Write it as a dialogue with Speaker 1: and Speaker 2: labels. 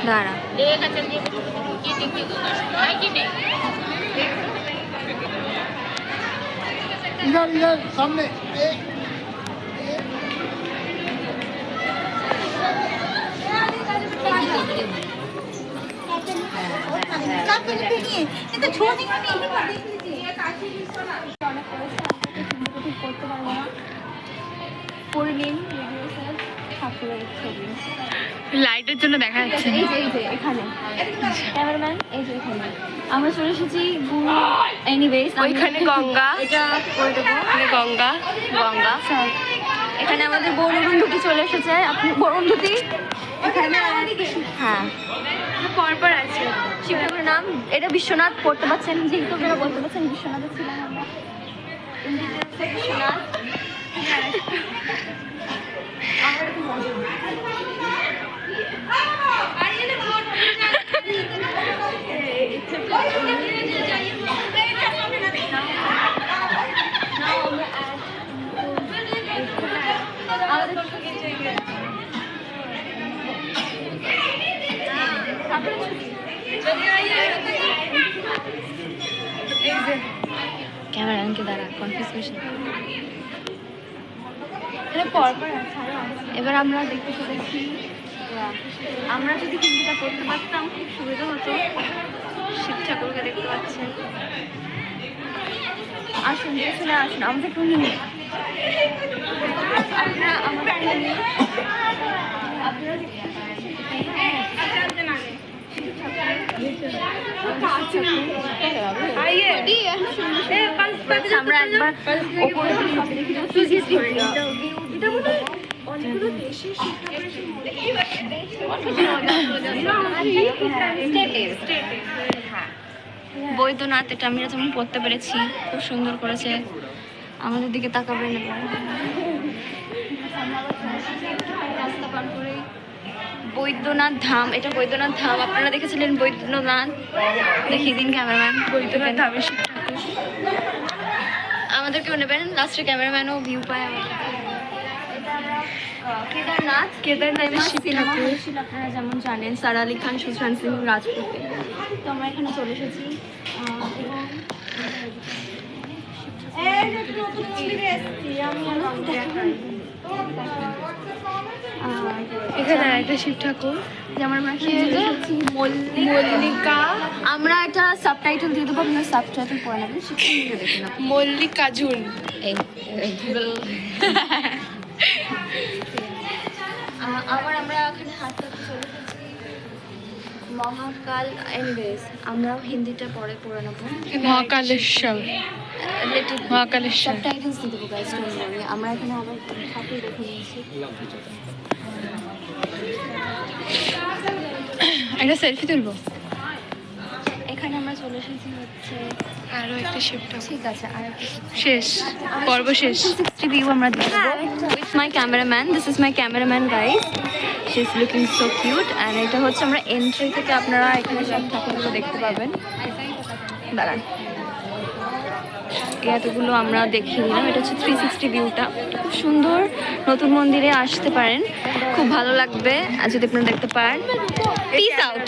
Speaker 1: दाঁড়া
Speaker 2: सामने
Speaker 1: লাইটের জন্য দেখা যাচ্ছে এখানে ক্যামেরাম্যান এই যে এখানে আমরা চলে এসেছি এনিওয়েজ ওইখানে গঙ্গা এটা করে দেবো গঙ্গা গঙ্গা এখানে আমাদের বরুন্ধুতি চলে এসেছে আপনি বরুন্ধুতি এখানে হ্যাঁ পরপর আছে শিব ঠাকুরের নাম এটা বিশ্বনাথ পড়তে পারছেন যেহেতু আপনারা বলতে পারছেন বিশ্বনাথে ছিলাম আমরা বিশ্বনাথ ক্যামেরাকে দ্বারা কনফিউশন এবার আমরা দেখতে চলেছি আমরা যদি হিন্দিটা করতে পারতাম খুব সুবিধা হতো শিব ঠাকুরকে দেখতে পাচ্ছেন আসুন দেখুন আসুন আমাদের একটু নিয়ে আপনারা আমাদের আমরা একবার বৈদ্যনাথ এটা আমরা যেমন পড়তে পেরেছি খুব সুন্দর করেছে আমাদের দিকে তাকাবে না রাস্তা পার করে বৈদ্যনাথ ধাম এটা বৈদ্যনাথ ধাম আপনারা দেখেছিলেন বৈদ্যনাথ দেখিয়ে দিন ক্যামেরাম্যান বৈদ্যনাথ ধামের শিব ঠাকুর আমাদেরকেও নেবেন লাস্টে ক্যামেরাম্যানও ভিউ পায় কেদারনাথ কেদারনাথ শিব ঠাকুর আপনারা যেমন জানেন সারা আলী খান সুশান্ত সিং রাজপুতে তো আমরা এখানে চলে এসেছি এখানে একটা শিব ঠাকুর যেমন আমরা মল্লিকা আমরা একটা সাবটাইটেল দিয়ে দেবো আপনার সাবটাইটেল পড়ে নেবেন শিবকে দেখে না মল্লিকার্জুন আবার আমরা এখানে হাঁটতে চলে এসেছি মহাকাল এনিওয়েজ আমরা হিন্দিটা পরে পড়ে নেবো মহাকালেশ্বর সাবটাইটেলস দিয়ে দেবো গাইজ আমরা এখানে আবার ঠাকুর দেখে নিয়েছি একটা সেলফি তুলবো এখানে আমরা চলে এসেছি হচ্ছে আরো একটা শিফট ঠিক আছে আর শেষ পর্ব শেষ 360 ভিউ আমরা দেখব with my cameraman this is my cameraman guys she is looking so cute and এটা হচ্ছে আমরা এন্ট্রি থেকে আপনারা এখানে সব ঠাকুরগুলো দেখতে পাবেন দাঁড়ান এতগুলো আমরা দেখিয়ে নিলাম এটা হচ্ছে 360 ভিউটা খুব সুন্দর নতুন মন্দিরে আসতে পারেন খুব ভালো লাগবে আর যদি আপনারা দেখতে পারেন পিস আউট